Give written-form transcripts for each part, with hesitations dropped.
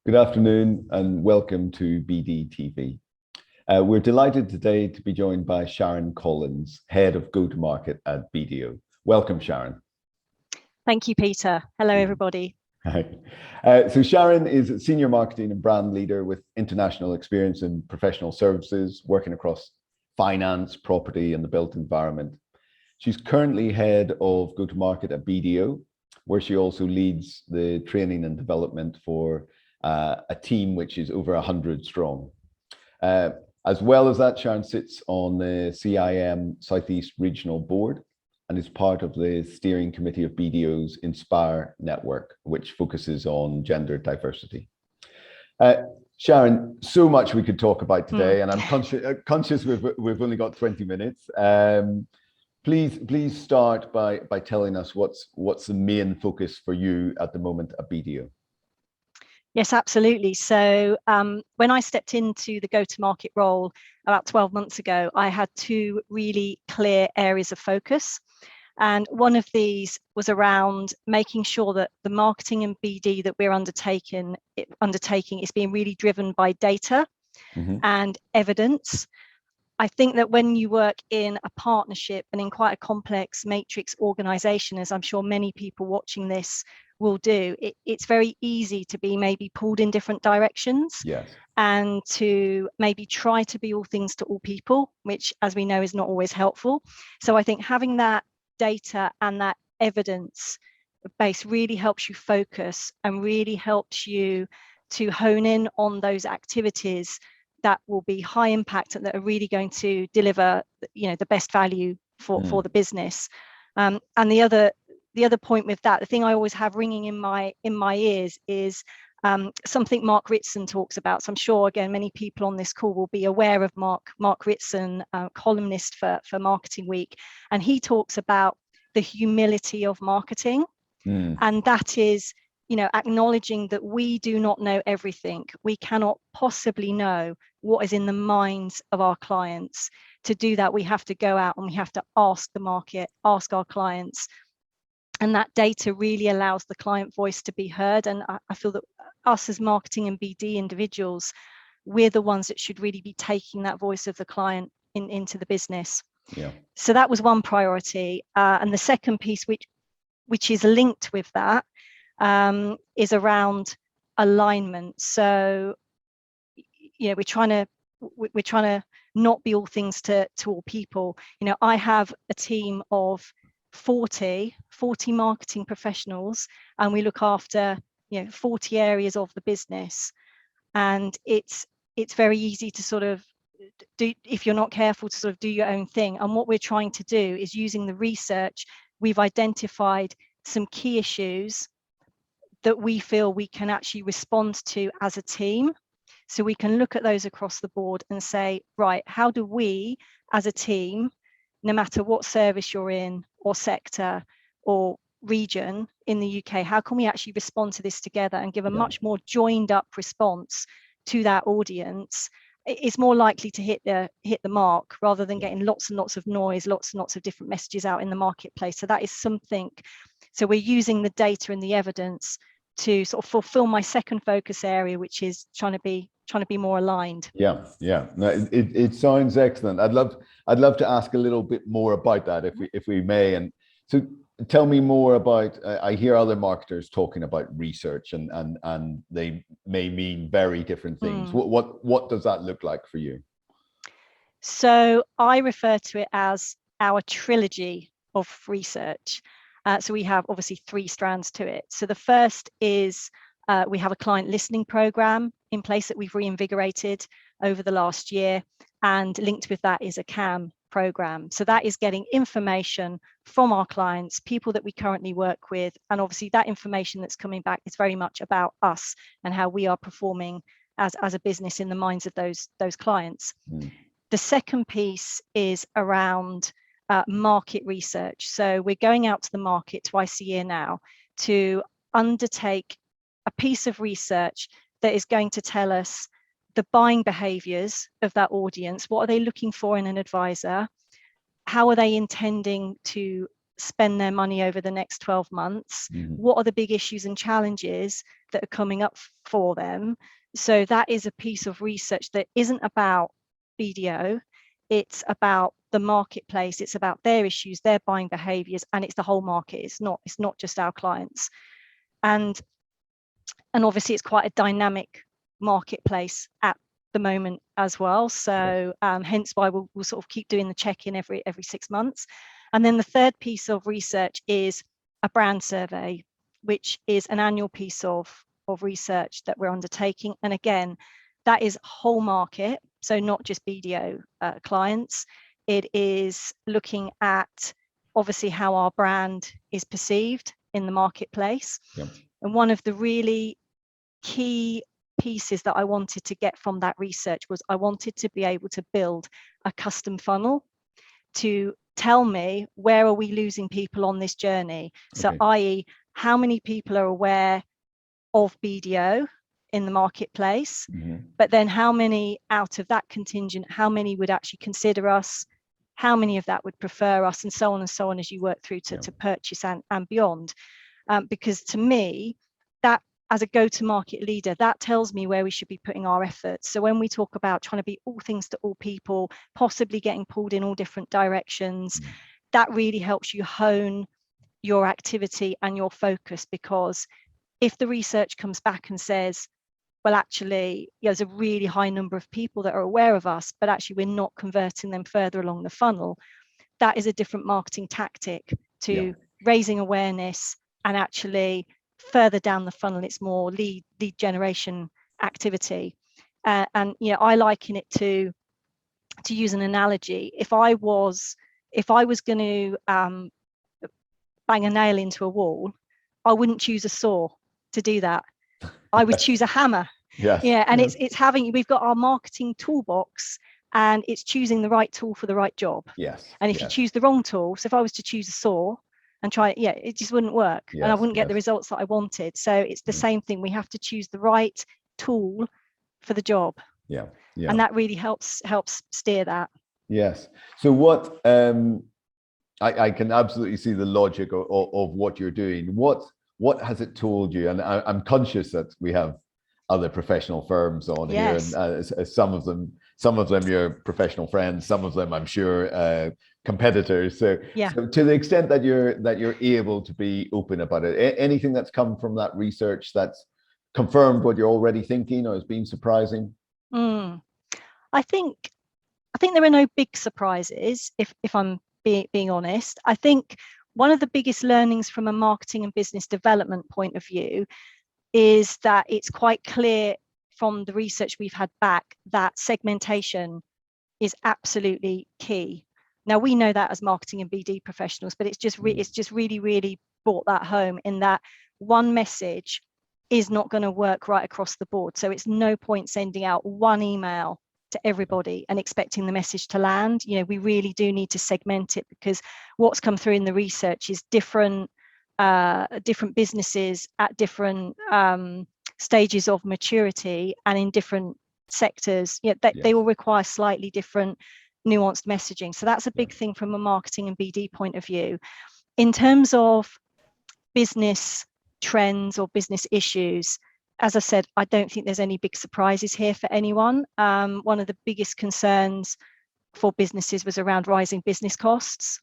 Good afternoon and welcome to BD We're delighted today to be joined by Sharon Collins, Head of Go-to-Market at BDO. Welcome, Sharon. Thank you, Peter. Hello, everybody. Hi. So Sharon is a Senior Marketing and Brand Leader with international experience in professional services, working across finance, property, and the built environment. She's currently Head of Go-to-Market at BDO, where she also leads the training and development for a team which is over 100 strong. As well as that, Sharon sits on the CIM Southeast Regional Board and is part of the steering committee of BDO's Inspire network, which focuses on gender diversity. Sharon, so much we could talk about today, and I'm conscious we've only got 20 minutes. Please start by telling us what's the main focus for you at the moment at BDO. Yes, absolutely. So when I stepped into the go-to-market role about 12 months ago, I had two really clear areas of focus. And one of these was around making sure that the marketing and BD that we're undertaking is being really driven by data and evidence. I think that when you work in a partnership and in quite a complex matrix organization, as I'm sure many people watching this will do, it's very easy to be maybe pulled in different directions. Yes. And to maybe try to be all things to all people, which, as we know, is not always helpful. So I think having that data and that evidence base really helps you focus and really helps you to hone in on those activities that will be high impact and that are really going to deliver, the best value for the business. And the other point with that, the thing I always have ringing in my ears is something Mark Ritson talks about. So I'm sure, again, many people on this call will be aware of Mark Ritson, columnist for Marketing Week, and he talks about the humility of marketing, and that is, acknowledging that we do not know everything. We cannot possibly know what is in the minds of our clients. To do that, we have to go out and we have to ask the market, ask our clients. And that data really allows the client voice to be heard. And I feel that us as marketing and BD individuals, we're the ones that should really be taking that voice of the client into the business. Yeah. So that was one priority. And the second piece, which is linked with that, is around alignment. So, we're trying to not be all things to all people. I have a team of 40 marketing professionals, and we look after 40 areas of the business, and it's very easy to sort of do, if you're not careful, to sort of do your own thing. And what we're trying to do is, using the research, we've identified some key issues that we feel we can actually respond to as a team. So we can look at those across the board and say, right, how do we as a team, no matter what service you're in or sector or region in the UK, how can we actually respond to this together and give a much more joined up response to that audience? It's more likely to hit the mark rather than getting lots and lots of noise, lots and lots of different messages out in the marketplace. So that is something. So we're using the data and the evidence to sort of fulfill my second focus area, which is trying to be more aligned. Yeah. No, it sounds excellent. I'd love to ask a little bit more about that, if we may. And so, tell me more about. I hear other marketers talking about research, and they may mean very different things. What does that look like for you? So I refer to it as our trilogy of research. So we have obviously three strands to it. So the first is we have a client listening program in place that we've reinvigorated over the last year, and linked with that is a CAM program. So that is getting information from our clients, people that we currently work with, and obviously that information that's coming back is very much about us and how we are performing as a business in the minds of those clients. The second piece is around market research. So we're going out to the market twice a year now to undertake a piece of research that is going to tell us the buying behaviors of that audience. What are they looking for in an advisor? How are they intending to spend their money over the next 12 months? What are the big issues and challenges that are coming up for them? So that is a piece of research that isn't about BDO. It's about the marketplace. It's about their issues, their buying behaviors, and it's the whole market. It's not just our clients. And obviously it's quite a dynamic marketplace at the moment as well. So hence why we'll sort of keep doing the check-in every 6 months. And then the third piece of research is a brand survey, which is an annual piece of research that we're undertaking. And again, that is whole market, so not just BDO clients. It is looking at obviously how our brand is perceived in the marketplace. And one of the really key pieces that I wanted to get from that research was I wanted to be able to build a custom funnel to tell me, where are we losing people on this journey? So i.e., how many people are aware of BDO in the marketplace, but then how many out of that contingent, how many would actually consider us, how many of that would prefer us, and so on as you work through to purchase and beyond. Because to me, that as a go-to-market leader, that tells me where we should be putting our efforts. So when we talk about trying to be all things to all people, possibly getting pulled in all different directions, that really helps you hone your activity and your focus. Because if the research comes back and says, well, actually, there's a really high number of people that are aware of us, but actually we're not converting them further along the funnel, that is a different marketing tactic to raising awareness. And actually further down the funnel, it's more lead generation activity. And I liken it to use an analogy. If I was going to bang a nail into a wall, I wouldn't choose a saw to do that. I would choose a hammer. And it's having, we've got our marketing toolbox, and it's choosing the right tool for the right job. And if you choose the wrong tool, so if I was to choose a saw and try it, it just wouldn't work, and I wouldn't get the results that I wanted. So it's the same thing. We have to choose the right tool for the job. And that really helps steer that. So what I can absolutely see the logic of what you're doing. What has it told you? And I'm conscious that we have other professional firms on here, and some of them your professional friends, some of them I'm sure competitors. So to the extent that you're able to be open about it, anything that's come from that research that's confirmed what you're already thinking or has been surprising? I think there are no big surprises, if I'm being honest. I think one of the biggest learnings from a marketing and business development point of view is that it's quite clear from the research we've had back that segmentation is absolutely key. Now, we know that as marketing and BD professionals, but it's just really, really brought that home, in that one message is not going to work right across the board. So it's no point sending out one email to everybody and expecting the message to land. We really do need to segment it, because what's come through in the research is different businesses at different stages of maturity and in different sectors. They all require slightly different nuanced messaging. So that's a big thing from a marketing and BD point of view. In terms of business trends or business issues, as I said, I don't think there's any big surprises here for anyone. One of the biggest concerns for businesses was around rising business costs.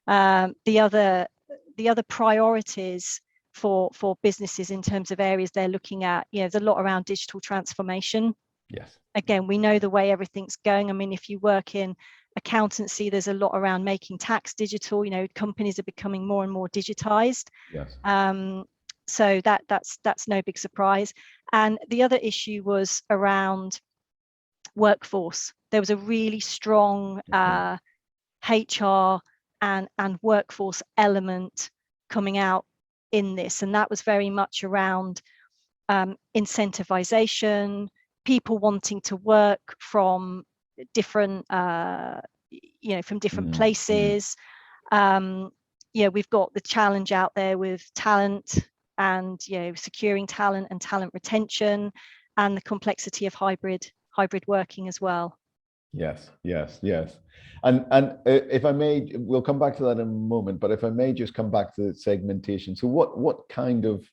The other priorities for businesses in terms of areas they're looking at, there's a lot around digital transformation. Again, we know the way everything's going. I mean, if you work in accountancy, there's a lot around making tax digital. Companies are becoming more and more digitized. So that's no big surprise. And the other issue was around workforce. There was a really strong HR and workforce element coming out in this, and that was very much around incentivization, people wanting to work from different places. We've got the challenge out there with talent and securing talent and talent retention, and the complexity of hybrid working as well. Yes, yes, yes. And if I may, we'll come back to that in a moment, but if I may just come back to the segmentation. So what kind of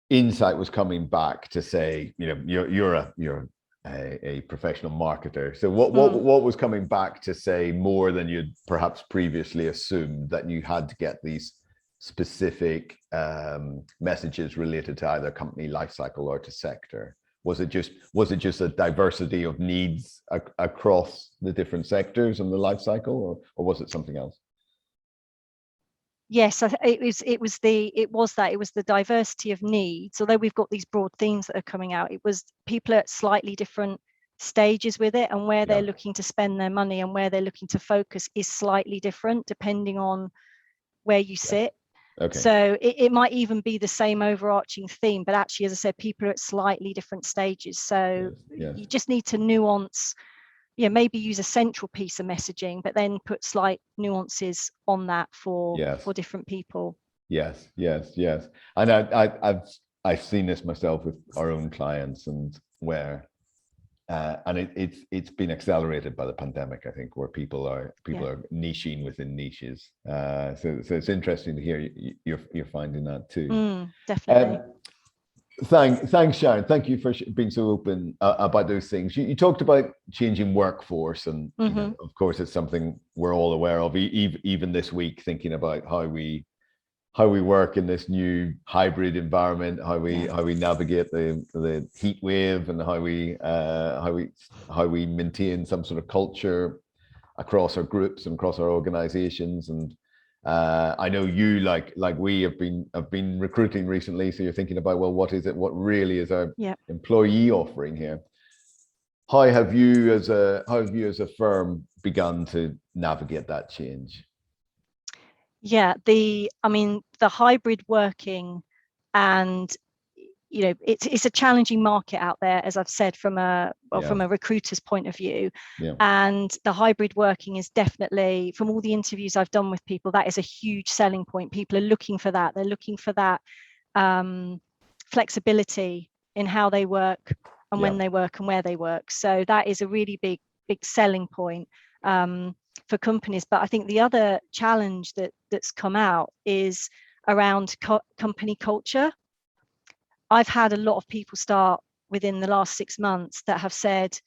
insight was coming back to say, you're a professional marketer. So what was coming back to say more than you'd perhaps previously assumed, that you had to get these specific messages related to either company life cycle or to sector? Was it just a diversity of needs across the different sectors and the life cycle, or was it something else? Yes, it was the diversity of needs. Although we've got these broad themes that are coming out, it was people at slightly different stages with it, and where they're Yeah. looking to spend their money and where they're looking to focus is slightly different depending on where you Yes. sit. Okay. So it might even be the same overarching theme, but actually, as I said, people are at slightly different stages. So Yes. Yes. you just need to nuance, maybe use a central piece of messaging, but then put slight nuances on that for Yes. different people. Yes. Yes. Yes. And I've seen this myself with our own clients, and where and it's been accelerated by the pandemic, I think, where people are niching within niches. So it's interesting to hear you're finding that too. Definitely. Thanks, Sharon. Thank you for being so open about those things. You talked about changing workforce, and of course, it's something we're all aware of. Even this week, thinking about how we work in this new hybrid environment, how we navigate the heat wave, and how we maintain some sort of culture across our groups and across our organizations. And I know you, like we have been recruiting recently, so you're thinking about, well, what really is our employee offering here? How have you as a firm begun to navigate that change? The hybrid working, and it's a challenging market out there, as I've said, from a recruiter's point of view. And the hybrid working is definitely, from all the interviews I've done with people, that is a huge selling point. People are looking for that. They're looking for that flexibility in how they work and when they work and where they work. So that is a really big selling point for companies. But I think the other challenge that's come out is around company culture. I've had a lot of people start within the last 6 months that have said,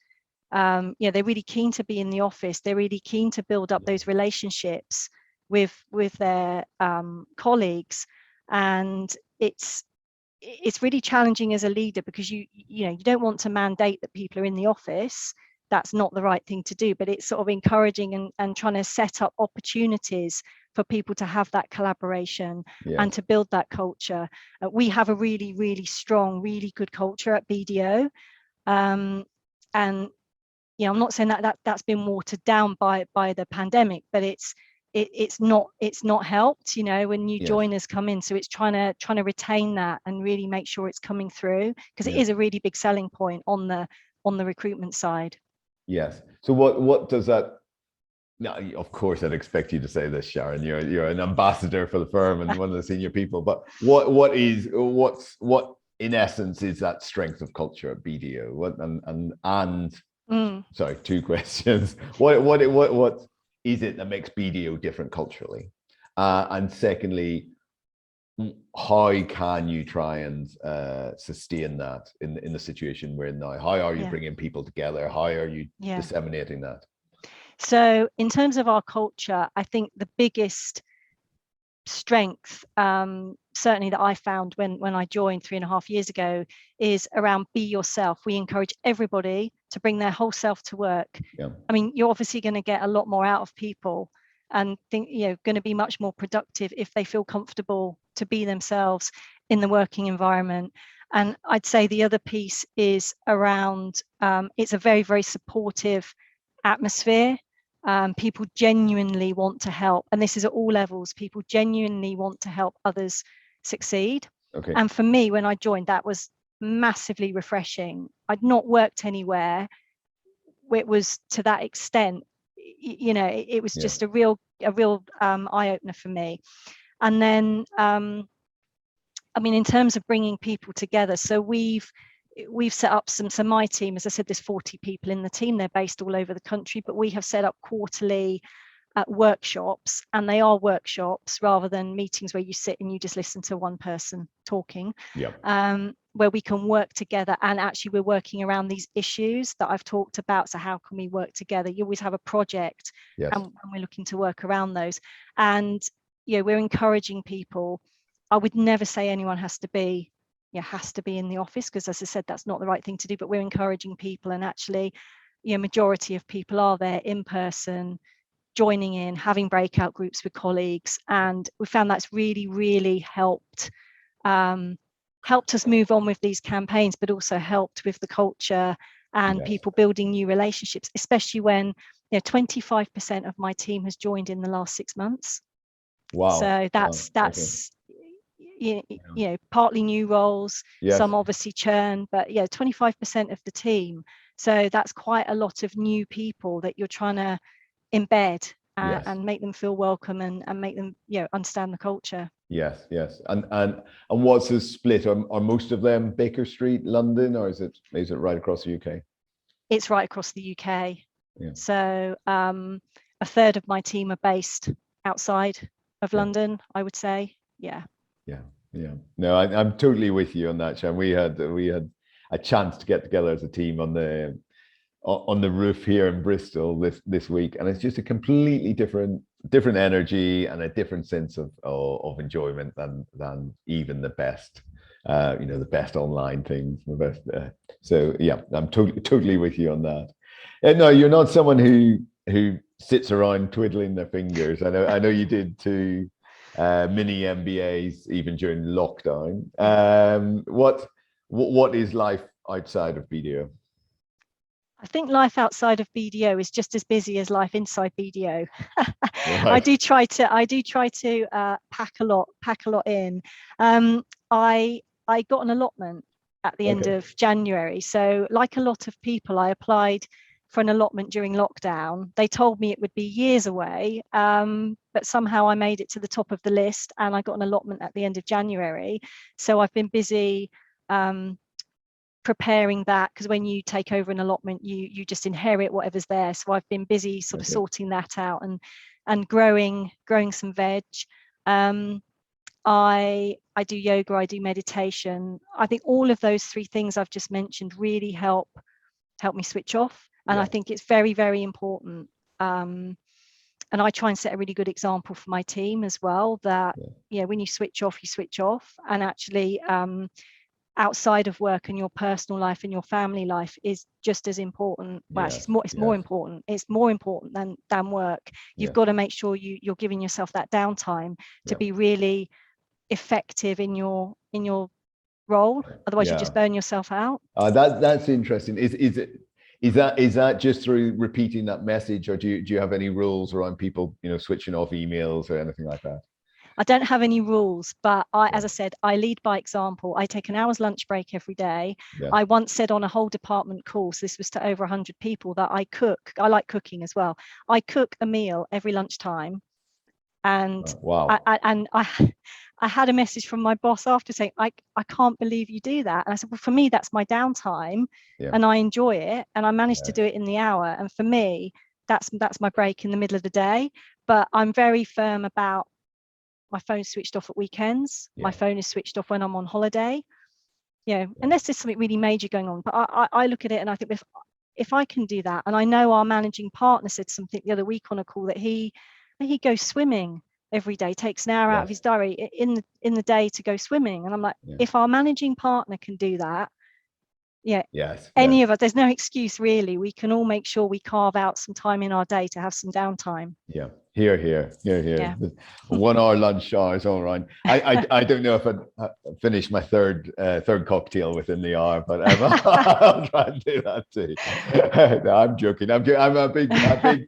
they're really keen to be in the office. They're really keen to build up those relationships with their colleagues, and it's really challenging as a leader, because you don't want to mandate that people are in the office. That's not the right thing to do, but it's sort of encouraging and trying to set up opportunities for people to have that collaboration and to build that culture. We have a really, really strong, really good culture at BDO. And I'm not saying that's been watered down by the pandemic, but it's not helped, when new joiners come in. So it's trying to retain that and really make sure it's coming through, because it is a really big selling point on the recruitment side. Yes. So what does that? Now, of course, I'd expect you to say this, Sharon. You're an ambassador for the firm and one of the senior people. But what in essence is that strength of culture at BDO? Sorry, two questions. What is it that makes BDO different culturally? And secondly, how can you try and sustain that in the situation we're in now? How are you bringing people together? How are you disseminating that? So in terms of our culture, I think the biggest strength, certainly that I found when I joined 3.5 years ago, is around be yourself. We encourage everybody to bring their whole self to work. I mean, you're obviously going to get a lot more out of people, and think going to be much more productive if they feel comfortable to be themselves in the working environment. And I'd say the other piece is around it's a very, very supportive atmosphere. People genuinely want to help, and this is at all levels. People genuinely want to help others succeed. And for me, when I joined, that was massively refreshing. I'd not worked anywhere where it was to that extent. It was just a real eye-opener for me. And then in terms of bringing people together, so we've we've set up so my team, as I said, there's 40 people in the team. They're based all over the country, but we have set up quarterly workshops, and they are workshops rather than meetings where you sit and you just listen to one person talking. Where we can work together, and actually we're working around these issues that I've talked about. So how can we work together? You always have a project, and we're looking to work around those. And we're encouraging people. I would never say anyone has to be in the office, because as I said, that's not the right thing to do, but we're encouraging people, and actually majority of people are there in person, joining in, having breakout groups with colleagues, and we found that's really helped us move on with these campaigns, but also helped with the culture and people building new relationships, especially when 25% of my team has joined in the last 6 months. Wow. So that's partly new roles, some obviously churn, but 25% of the team. So that's quite a lot of new people that you're trying to embed and make them feel welcome and make them understand the culture. Yes. And what's the split? Are most of them Baker Street, London, or is it right across the UK? It's right across the UK. So a third of my team are based outside of London, I would say. Yeah. No, I'm totally with you on that, Sharon. We had a chance to get together as a team on the roof here in Bristol this week, and it's just a completely different energy and a different sense of enjoyment than even the best the best online things, the best so I'm totally with you on that. And no, you're not someone who sits around twiddling their fingers. I know you did too. Mini MBAs even during lockdown. What is life outside of BDO? I think life outside of BDO is just as busy as life inside BDO. Right. I do try to pack a lot in. I got an allotment at the end of January. So like a lot of people, I applied for an allotment during lockdown. They told me it would be years away, but somehow I made it to the top of the list, and I got an allotment at the end of January. So I've been busy preparing that, because when you take over an allotment, you just inherit whatever's there. So I've been busy sort of sorting that out and growing some veg. I do yoga, I do meditation. I think all of those three things I've just mentioned really help me switch off. And I think it's very, very important. And I try and set a really good example for my team as well, that when you switch off, you switch off. And actually outside of work, and your personal life and your family life is just as important. Well, actually, it's more important. It's more important than work. You've got to make sure you're giving yourself that downtime to be really effective in your role. Otherwise, you just burn yourself out. That's interesting. Is that just through repeating that message, or do you have any rules around people switching off emails or anything like that? I don't have any rules, but as I said, I lead by example. I take an hour's lunch break every day. I once said on a whole department course, this was to over 100 people, that I cook. I like cooking as well. I cook a meal every lunchtime. And I had a message from my boss after saying, I can't believe you do that. And I said, well, for me, that's my downtime, and I enjoy it, and I managed to do it in the hour. And for me, that's my break in the middle of the day. But I'm very firm about my phone's switched off at weekends. My phone is switched off when I'm on holiday. Unless there's something really major going on. But I look at it and I think if I can do that, and I know our managing partner said something the other week on a call that he goes swimming every day, takes an hour out of his diary in the day to go swimming. And I'm like, if our managing partner can do that, any of us, there's no excuse really. We can all make sure we carve out some time in our day to have some downtime. Here. 1 hour lunch hour is all right. I don't know if I'd finish my third cocktail within the hour, but I'll try and do that too. No, I'm joking. I'm a big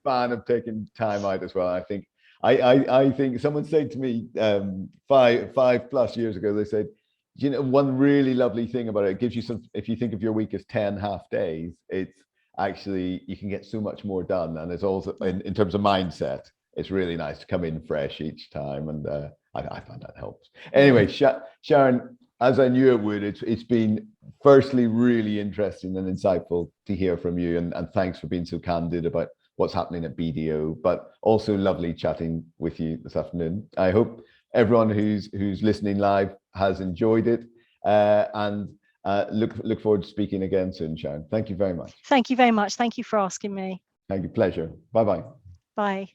fan of taking time out as well. I think someone said to me 5+ years ago, they said, one really lovely thing about it gives you some, if you think of your week as 10 half days, it's actually, you can get so much more done. And it's also in terms of mindset, it's really nice to come in fresh each time. And I find that helps. Anyway, Sharon, as I knew it would, it's been firstly really interesting and insightful to hear from you, and thanks for being so candid about what's happening at BDO, but also lovely chatting with you this afternoon. I hope everyone who's listening live has enjoyed it, and look forward to speaking again soon, Sharon. Thank you very much. Thank you very much. Thank you for asking me. Thank you. Pleasure. Bye-bye. Bye.